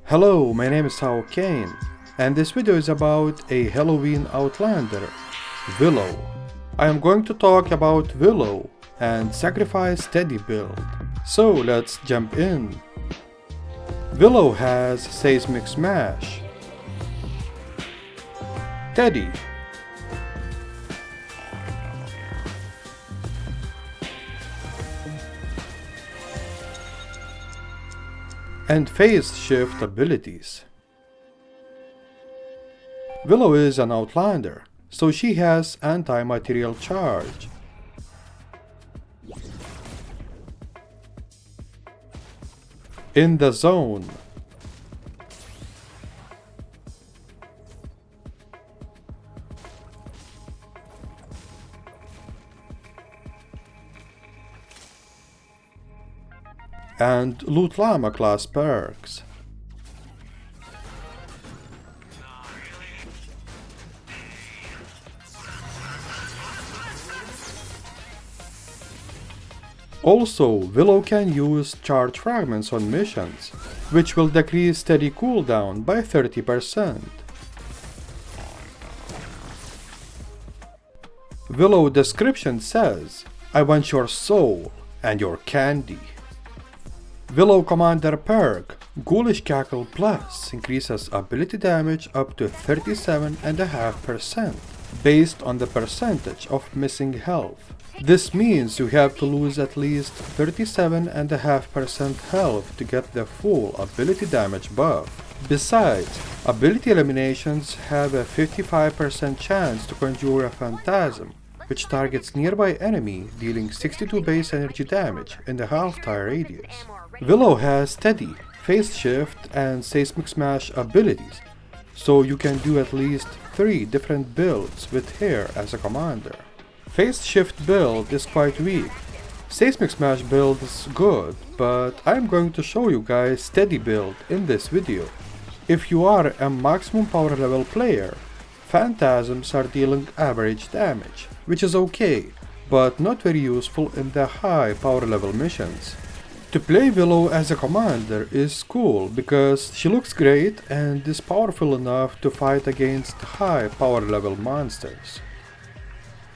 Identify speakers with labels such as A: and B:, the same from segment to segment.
A: Hello, my name is Saocain, and this video is about a Halloween Outlander, Willow. I am going to talk about Willow and Sacrifice T.E.D.D.Y build, so let's jump in. Willow has Seismic Smash, T.E.D.D.Y, and phase shift abilities. Willow is an Outlander, so she has anti-material charge. In the zone. And Loot Llama class perks. Also, Willow can use charge fragments on missions, which will decrease T.E.D.D.Y cooldown by 30%. Willow description says, "I want your soul and your candy." Willow Commander perk, Ghoulish Cackle Plus, increases ability damage up to 37.5% based on the percentage of missing health. This means you have to lose at least 37.5% health to get the full ability damage buff. Besides, ability eliminations have a 55% chance to conjure a phantasm, which targets nearby enemy, dealing 62 base energy damage in the half-tire radius. Willow has T.E.D.D.Y, Phase Shift, and Seismic Smash abilities, so you can do at least 3 different builds with her as a commander. Phase Shift build is quite weak. Seismic Smash build is good, but I'm going to show you guys T.E.D.D.Y build in this video. If you are a maximum power level player, phantasms are dealing average damage, which is okay, but not very useful in the high power level missions. To play Willow as a commander is cool because she looks great and is powerful enough to fight against high power level monsters.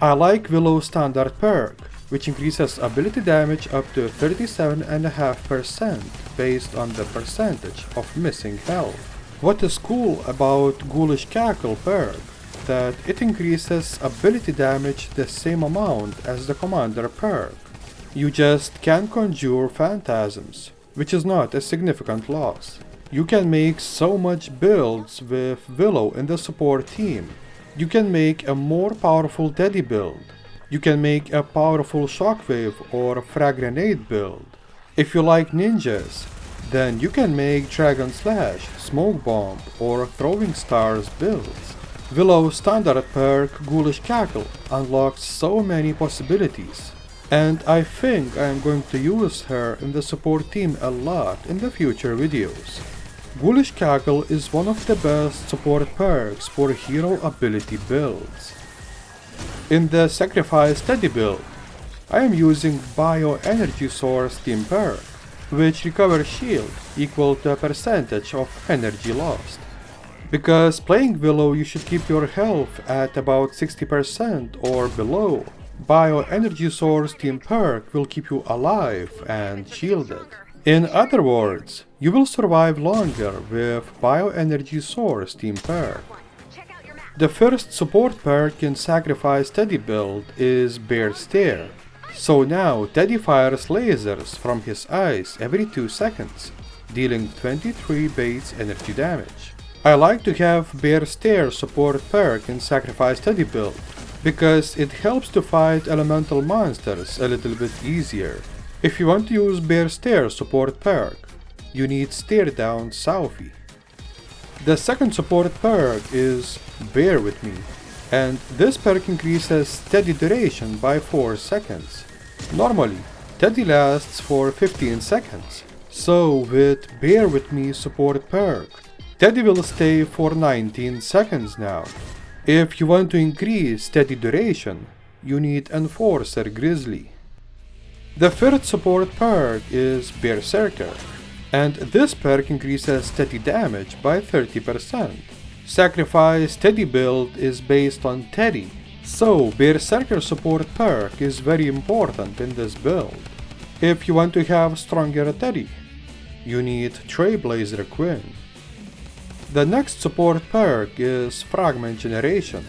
A: I like Willow's standard perk, which increases ability damage up to 37.5% based on the percentage of missing health. What is cool about Ghoulish Cackle perk? That it increases ability damage the same amount as the commander perk. You just can't conjure phantasms, which is not a significant loss. You can make so much builds with Willow in the support team. You can make a more powerful T.E.D.D.Y build. You can make a powerful Shockwave or Frag Grenade build. If you like ninjas, then you can make Dragon Slash, Smoke Bomb, or Throwing Stars builds. Willow's standard perk, Ghoulish Cackle, unlocks so many possibilities. And I think I am going to use her in the support team a lot in the future videos. Ghoulish Cackle is one of the best support perks for hero ability builds. In the Sacrifice T.E.D.D.Y build, I am using Bioenergy Source Team perk, which recovers shield equal to a percentage of energy lost. Because playing Willow you should keep your health at about 60% or below. Bioenergy Source Team perk will keep you alive and shielded. In other words, you will survive longer with Bioenergy Source Team perk. The first support perk in Sacrifice T.E.D.D.Y build is Bear Stare. So now T.E.D.D.Y fires lasers from his eyes every 2 seconds, dealing 23 base energy damage. I like to have Bear Stare support perk in Sacrifice T.E.D.D.Y build, because it helps to fight elemental monsters a little bit easier. If you want to use Bear Stare support perk, you need Stare Down Sophie. The second support perk is Bear With Me, and this perk increases T.E.D.D.Y duration by 4 seconds. Normally, T.E.D.D.Y lasts for 15 seconds, so with Bear With Me support perk, T.E.D.D.Y will stay for 19 seconds now. If you want to increase T.E.D.D.Y duration, you need Enforcer Grizzly. The third support perk is Berserker. And this perk increases steady damage by 30%. Sacrifice T.E.D.D.Y build is based on T.E.D.D.Y, so Berserker support perk is very important in this build. If you want to have stronger T.E.D.D.Y, you need Trailblazer Queen. The next support perk is Fragment Generation.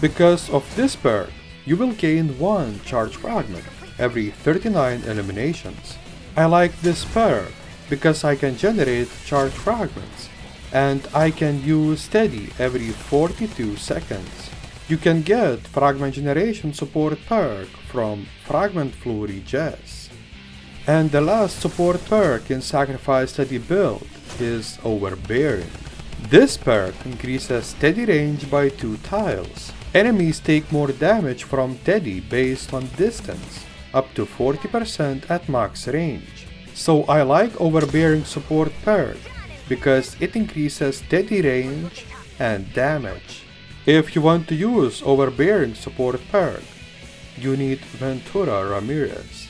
A: Because of this perk, you will gain 1 charge fragment every 39 eliminations. I like this perk because I can generate charge fragments, and I can use T.E.D.Y every 42 seconds. You can get Fragment Generation support perk from Fragment Flurry Jess. And the last support perk in Sacrifice T.E.D.D.Y build is Overbearing. This perk increases T.E.D.D.Y range by 2 tiles. Enemies take more damage from T.E.D.D.Y based on distance, up to 40% at max range. So I like Overbearing support perk because it increases T.E.D.D.Y range and damage. If you want to use Overbearing support perk, you need Ventura Ramirez.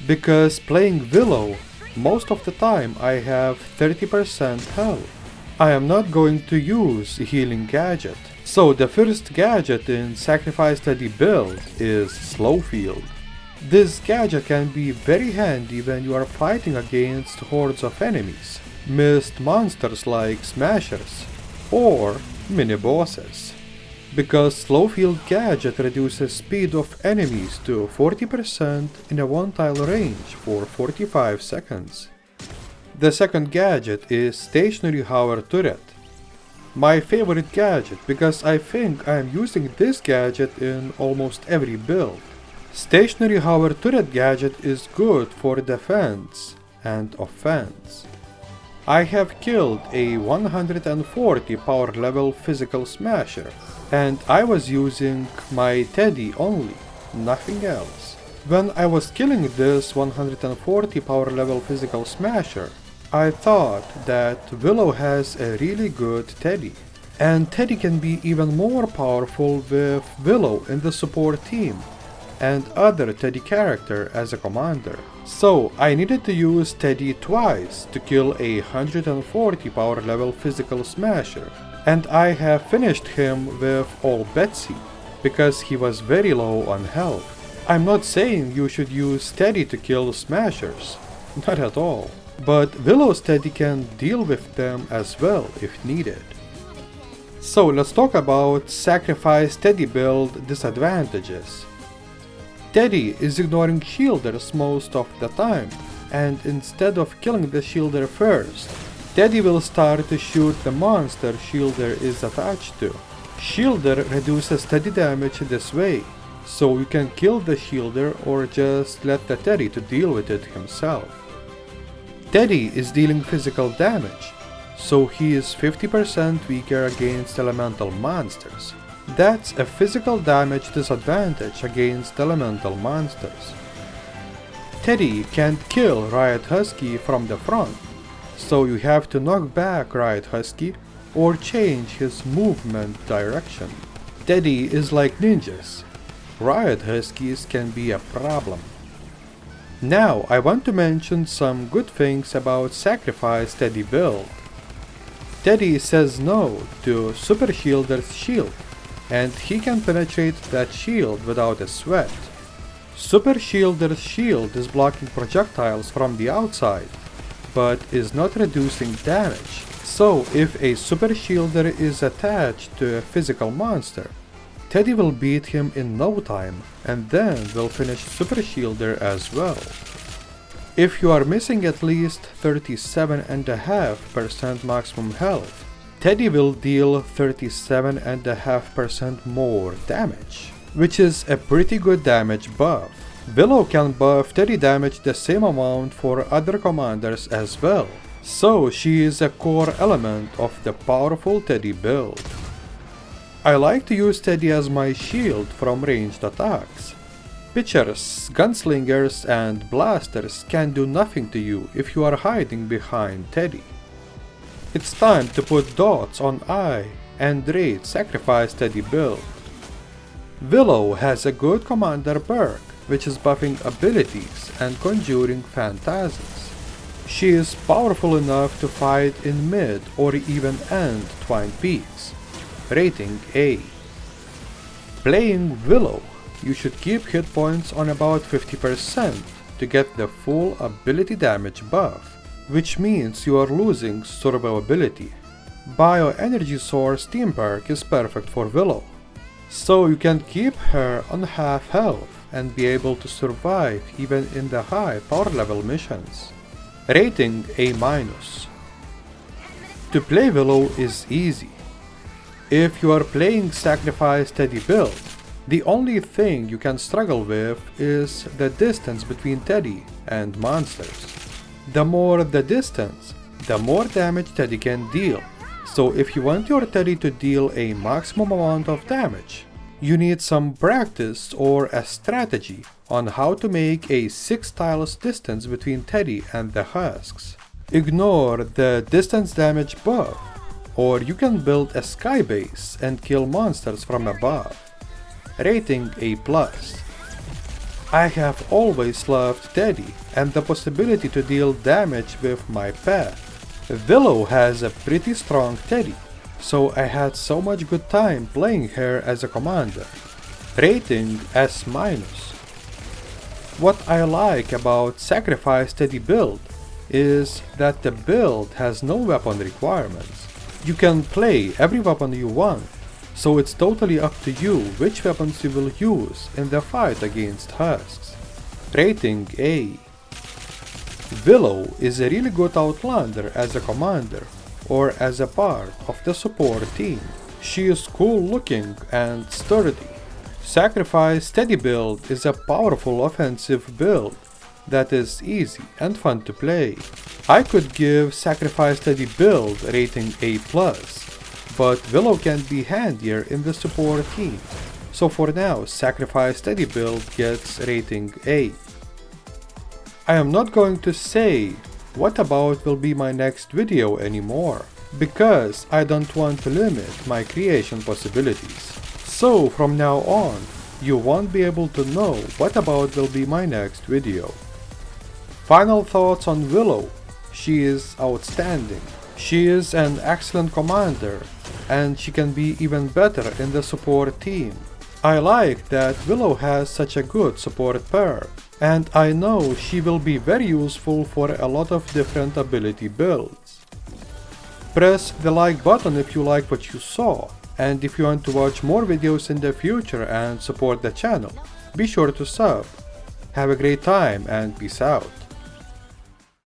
A: Because playing Willow, most of the time I have 30% health. I am not going to use a healing gadget. So the first gadget in Sacrifice T.E.D.D.Y build is Slow Field. This gadget can be very handy when you are fighting against hordes of enemies, missed monsters like Smashers, or mini-bosses. Because Slow Field gadget reduces speed of enemies to 40% in a 1-tile range for 45 seconds. The second gadget is Stationary Hover Turret. My favorite gadget because I think I am using this gadget in almost every build. Stationary Hover Turret gadget is good for defense and offense. I have killed a 140 power level physical smasher, and I was using my T.E.D.D.Y only, nothing else. When I was killing this 140 power level physical smasher, I thought that Willow has a really good T.E.D.D.Y, and T.E.D.D.Y can be even more powerful with Willow in the support team and other T.E.D.D.Y character as a commander. So I needed to use T.E.D.D.Y twice to kill a 140 power level physical smasher, and I have finished him with all Betsy because he was very low on health. I'm not saying you should use T.E.D.D.Y to kill smashers, not at all. But Willow's T.E.D.D.Y can deal with them as well if needed. So let's talk about Sacrifice T.E.D.D.Y build disadvantages. T.E.D.D.Y is ignoring shielders most of the time, and instead of killing the shielder first, T.E.D.D.Y will start to shoot the monster shielder is attached to. Shielder reduces T.E.D.D.Y damage this way, so you can kill the shielder or just let the T.E.D.D.Y to deal with it himself. T.E.D.D.Y is dealing physical damage, so he is 50% weaker against elemental monsters. That's a physical damage disadvantage against elemental monsters. T.E.D.D.Y can't kill Riot Husky from the front, so you have to knock back Riot Husky or change his movement direction. T.E.D.D.Y is like ninjas. Riot Huskies can be a problem. Now I want to mention some good things about Sacrifice T.E.D.D.Y build. T.E.D.D.Y says no to Super Shielder's shield, and he can penetrate that shield without a sweat. Super Shielder's shield is blocking projectiles from the outside, but is not reducing damage. So if a Super Shielder is attached to a physical monster, T.E.D.D.Y will beat him in no time, and then will finish Super Shielder as well. If you are missing at least 37.5% maximum health, T.E.D.D.Y will deal 37.5% more damage, which is a pretty good damage buff. Willow can buff T.E.D.D.Y damage the same amount for other commanders as well, so she is a core element of the powerful T.E.D.D.Y build. I like to use T.E.D.D.Y as my shield from ranged attacks. Pitchers, gunslingers and blasters can do nothing to you if you are hiding behind T.E.D.D.Y. It's time to put dots on I and rate Sacrifice T.E.D.D.Y build. Willow has a good commander perk, which is buffing abilities and conjuring phantasms. She is powerful enough to fight in mid or even end Twined Peaks. Rating A. Playing Willow, you should keep hit points on about 50% to get the full ability damage buff, which means you are losing survivability. Bioenergy Source team perk is perfect for Willow, so you can keep her on half health and be able to survive even in the high power level missions. Rating A-. To play Willow is easy. If you are playing Sacrifice T.E.D.D.Y build, the only thing you can struggle with is the distance between T.E.D.D.Y and monsters. The more the distance, the more damage T.E.D.D.Y can deal. So if you want your T.E.D.D.Y to deal a maximum amount of damage, you need some practice or a strategy on how to make a 6 tiles distance between T.E.D.D.Y and the husks. Ignore the distance damage buff, or you can build a sky base and kill monsters from above. Rating A+. I have always loved T.E.D.D.Y and the possibility to deal damage with my pet. Willow has a pretty strong T.E.D.D.Y, so I had so much good time playing her as a commander. Rating S-. What I like about Sacrifice T.E.D.D.Y build is that the build has no weapon requirements. You can play every weapon you want, so it's totally up to you which weapons you will use in the fight against husks. Rating A. Willow is a really good Outlander as a commander or as a part of the support team. She is cool looking and sturdy. Sacrifice T.E.D.D.Y build is a powerful offensive build that is easy and fun to play. I could give Sacrifice T.E.D.D.Y build rating A+, but Willow can be handier in the support team, so for now Sacrifice T.E.D.D.Y build gets rating A. I am not going to say what about will be my next video anymore, because I don't want to limit my creation possibilities. So from now on, you won't be able to know what about will be my next video. Final thoughts on Willow. She is outstanding. She is an excellent commander, and she can be even better in the support team. I like that Willow has such a good support perk, and I know she will be very useful for a lot of different ability builds. Press the like button if you like what you saw, and if you want to watch more videos in the future and support the channel, be sure to sub. Have a great time and peace out.